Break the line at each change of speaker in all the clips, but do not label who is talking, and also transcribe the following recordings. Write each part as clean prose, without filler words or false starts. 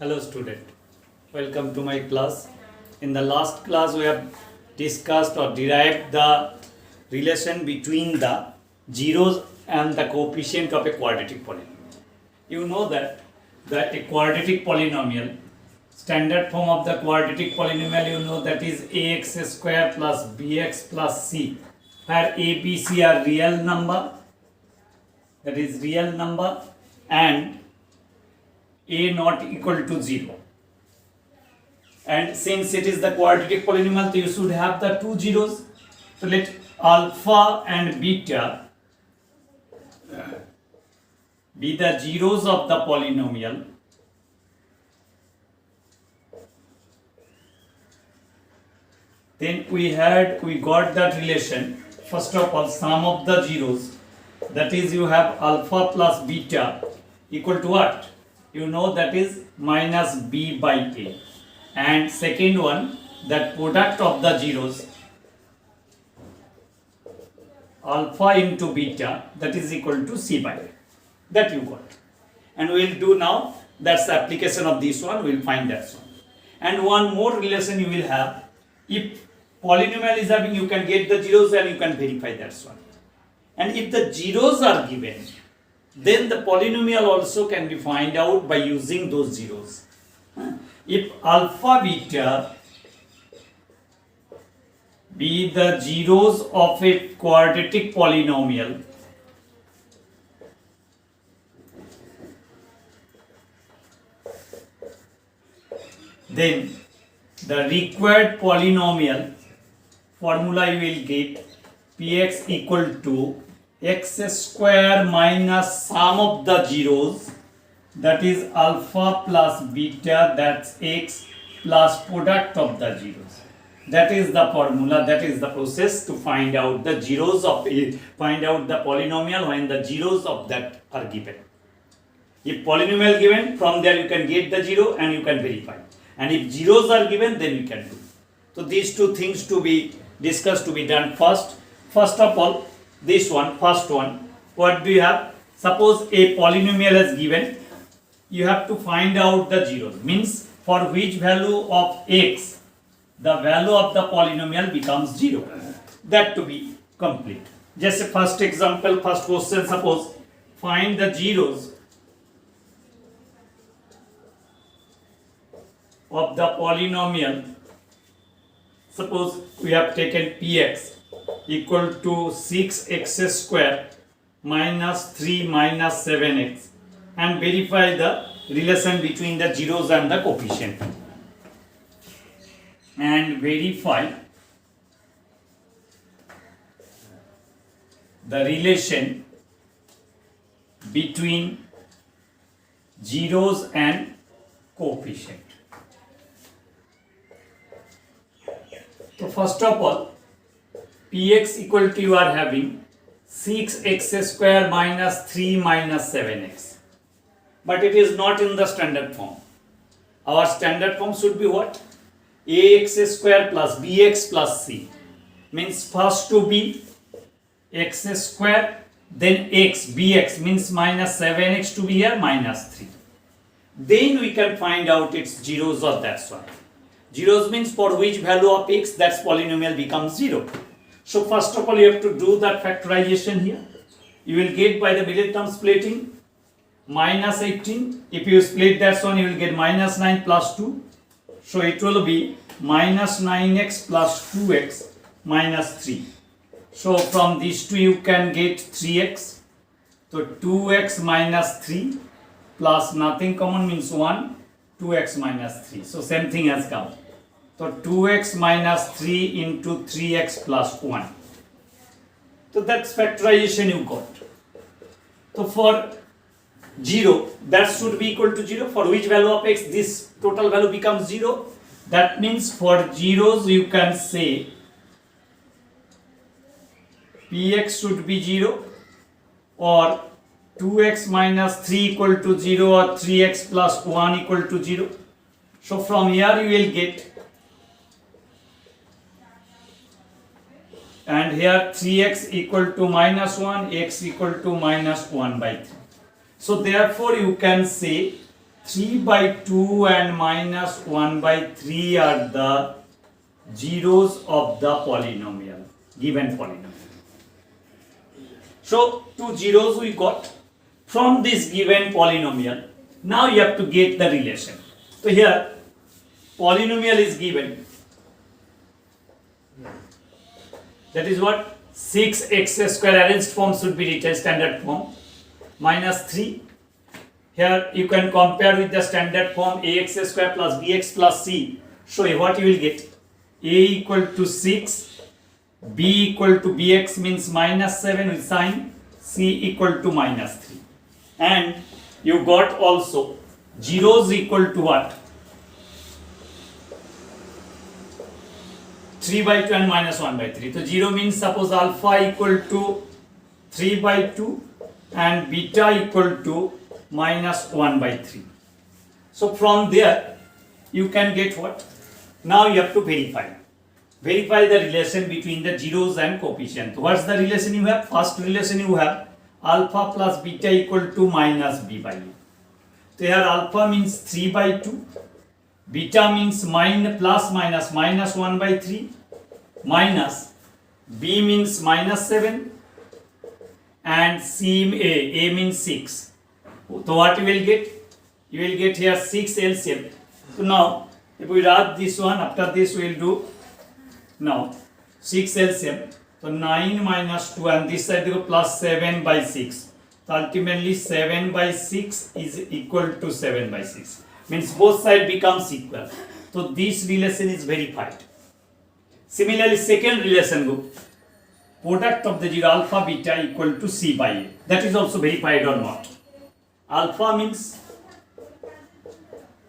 Hello student, welcome to my class. In the last class we have discussed or derived the relation between the zeros and the coefficient of a quadratic polynomial. You know that a quadratic polynomial, standard form of the quadratic polynomial, you know, that is ax square plus bx plus c, where a, b, c are real number, that is real number, and a not equal to 0. And since it is the quadratic polynomial, so you should have the two zeros. So let alpha and beta be the zeros of the polynomial. Then we got that relation. First of all, sum of the zeros, that is, you have alpha plus beta equal to what? You know, that is minus b by a. And second one, that product of the zeros, alpha into beta, that is equal to c by a. That you got. And we will do now, that's the application of this one, we will find that one. And one more relation you will have, if polynomial is having, you can get the zeros and you can verify that one. And if the zeros are given, then the polynomial also can be found out by using those zeros. If alpha beta be the zeros of a quadratic polynomial, then the required polynomial formula you will get px equal to x square minus sum of the zeros, that is alpha plus beta, that's x, plus product of the zeros. That is the formula, that is the process to find out the zeros of a, find out the polynomial when the zeros of that are given. If polynomial given, from there you can get the zero and you can verify. And if zeros are given, then you can do. So these two things to be discussed, to be done first. First of all, this one, first one, what do you have? Suppose a polynomial is given, you have to find out the zeros, means for which value of x the value of the polynomial becomes 0. That to be complete. Just a first example, first question, suppose find the zeros of the polynomial. Suppose we have taken px equal to 6x square minus 3 minus 7x, and verify the relation between the zeros and the coefficient. And verify the relation between zeros and coefficient. So first of all, px equal to, you are having 6x square minus 3 minus 7x. But it is not in the standard form. Our standard form should be what? ax square plus bx plus c. Means first to be x square, then x, bx means minus 7x to be here, minus 3. Then we can find out its zeros of that one. Zeros means for which value of x that polynomial becomes 0. So first of all, you have to do that factorization here. You will get by the middle term splitting minus 18. If you split that one, you will get minus 9 plus 2. So it will be minus 9x plus 2x minus 3. So from these two you can get 3x. So 2x minus 3 plus nothing common means 1, 2x minus 3. So same thing has come. So 2x minus 3 into 3x plus 1. So that's factorization you got. So for 0, that should be equal to 0. For which value of x this total value becomes 0? That means for zeros you can say px should be 0, or 2x minus 3 equal to 0, or 3x plus 1 equal to 0. So from here you will get, and here 3x equal to minus 1, x equal to minus 1 by 3. So therefore you can say 3 by 2 and minus 1 by 3 are the zeros of the polynomial, given polynomial. So, two zeros we got from this given polynomial. Now you have to get the relation. So here polynomial is given. That is what? 6x square arranged form should be written, standard form, minus 3. Here you can compare with the standard form ax square plus bx plus c. So what you will get? A equal to 6, b equal to bx means minus 7 with sign, c equal to minus 3. And you got also zeros equal to what? 3 by 2 and minus 1 by 3. So 0 means suppose alpha equal to 3 by 2 and beta equal to minus 1 by 3. So from there you can get what? Now you have to verify. Verify the relation between the zeros and coefficient. What's the relation you have? First relation you have alpha plus beta equal to minus b by a. So here alpha means 3 by 2. Beta means plus minus 1 by 3 minus b means minus 7 and a means 6. So what you will get? You will get here 6 LCM. So now if we write this one, after this we will do now 6 LCM. So 9 minus 2 and this side go plus 7 by 6. So ultimately 7 by 6 is equal to 7 by 6. Means both sides becomes equal. So this relation is verified. Similarly, second relation go, product of the zero alpha beta equal to c by a. That is also verified or not. Alpha means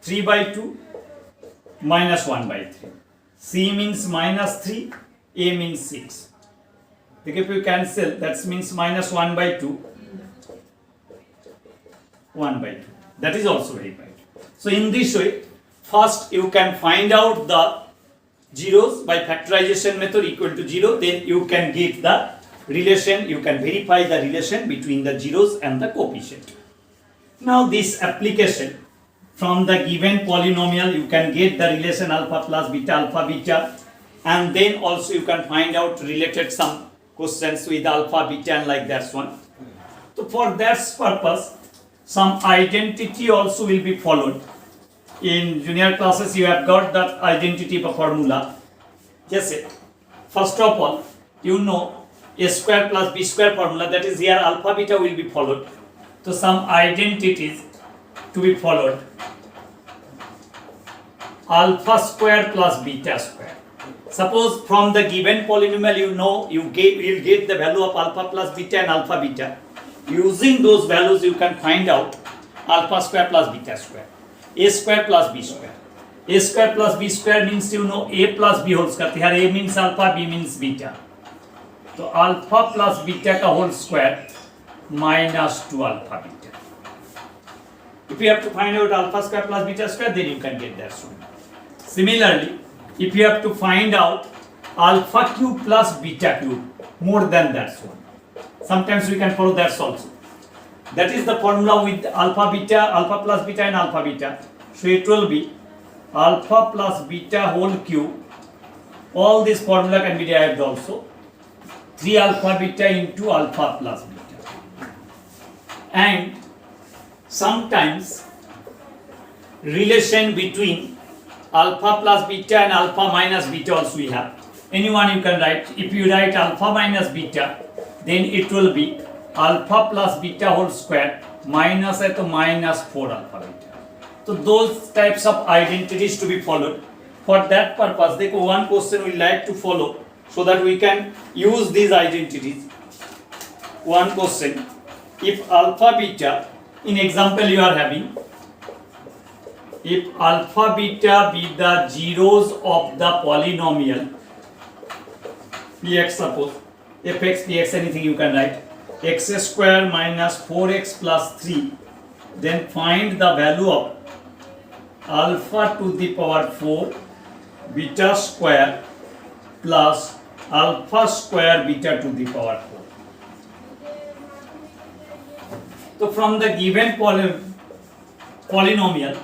3 by 2 minus 1 by 3. C means minus 3, a means 6. If you cancel, that means minus 1 by 2, 1 by 2. That is also verified. So in this way, first you can find out the zeros by factorization method equal to 0, then you can get the relation, you can verify the relation between the zeros and the coefficient. Now this application, from the given polynomial you can get the relation alpha plus alpha beta, and then also you can find out related some questions with alpha beta and like that one. So for that purpose some identity also will be followed. In junior classes you have got that identity formula. Yes, first of all you know a square plus b square formula, that is here alpha beta will be followed. So some identities to be followed. Alpha square plus beta square. Suppose from the given polynomial you know you will get the value of alpha plus beta and alpha beta. Using those values you can find out alpha square plus beta square. A square plus b square. A square plus b square means you know a plus b whole square. Here a means alpha, b means beta. So alpha plus beta ka whole square minus 2 alpha beta. If you have to find out alpha square plus beta square, then you can get that one. Similarly, if you have to find out alpha cube plus beta cube, more than that one. Sometimes we can follow that also. That is the formula with alpha plus beta and alpha beta. So it will be alpha plus beta whole cube. All this formula can be derived also. 3 alpha beta into alpha plus beta. And sometimes relation between alpha plus beta and alpha minus beta also we have. Anyone you can write. If you write alpha minus beta, then it will be alpha plus beta whole square minus 4 alpha beta. So those types of identities to be followed. For that purpose, one question we like to follow so that we can use these identities. One question, if alpha beta, in example you are having, if alpha beta be the zeros of the polynomial px, suppose fx, px, anything you can write, x square minus 4x plus 3, then find the value of alpha to the power 4 beta square plus alpha square beta to the power 4. So from the given polynomial.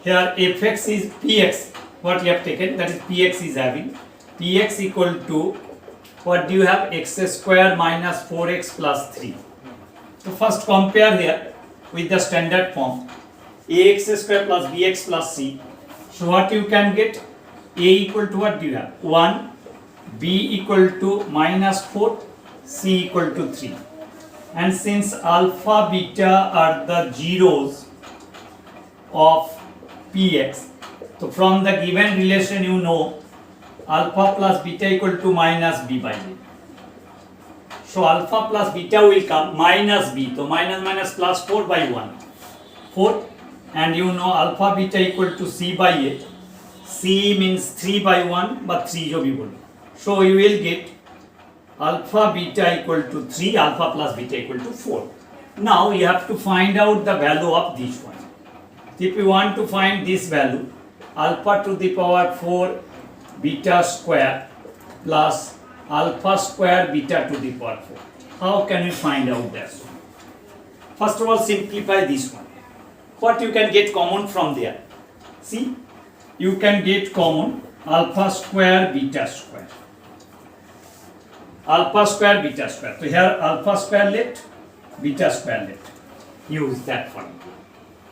Here fx is px, what you have taken, that is px is having px equal to, what do you have, x square minus 4x plus 3. So first compare here with the standard form, ax square plus bx plus c. So what you can get, a equal to, what do you have, 1, b equal to minus 4, c equal to 3. And since alpha beta are the zeros of px, so from the given relation you know alpha plus beta equal to minus b by a. So alpha plus beta will come minus b, so minus minus plus 4 by 1, 4, and you know alpha beta equal to c by a. C means 3 by 1, but 3 jo bhi bolo. So you will get alpha beta equal to 3, alpha plus beta equal to 4. Now you have to find out the value of this one. If you want to find this value, alpha to the power 4 beta square plus alpha square beta to the power 4. How can we find out that one? First of all, simplify this one. What you can get common from there? See, you can get common alpha square beta square. Alpha square beta square. So here alpha square left, beta square left. Use that one.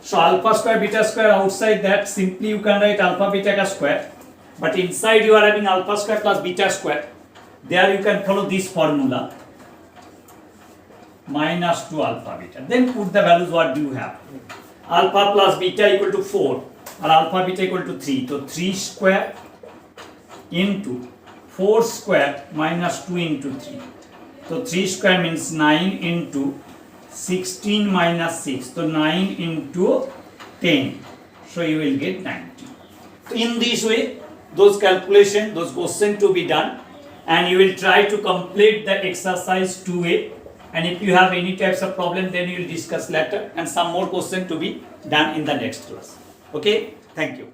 So alpha square beta square, outside that simply you can write alpha beta ka square, but inside you are having alpha square plus beta square. There you can follow this formula, minus 2 alpha beta. Then put the values, what do you have? Alpha plus beta equal to 4 or alpha beta equal to 3. So 3 square into 4 square minus 2 into 3. So 3 square means 9 into 16 minus 6. So 9 into 10. So you will get 90. So in this way, those calculations, those questions to be done, and you will try to complete the exercise 2a. And if you have any types of problem, then you will discuss later, and some more questions to be done in the next class. Okay, thank you.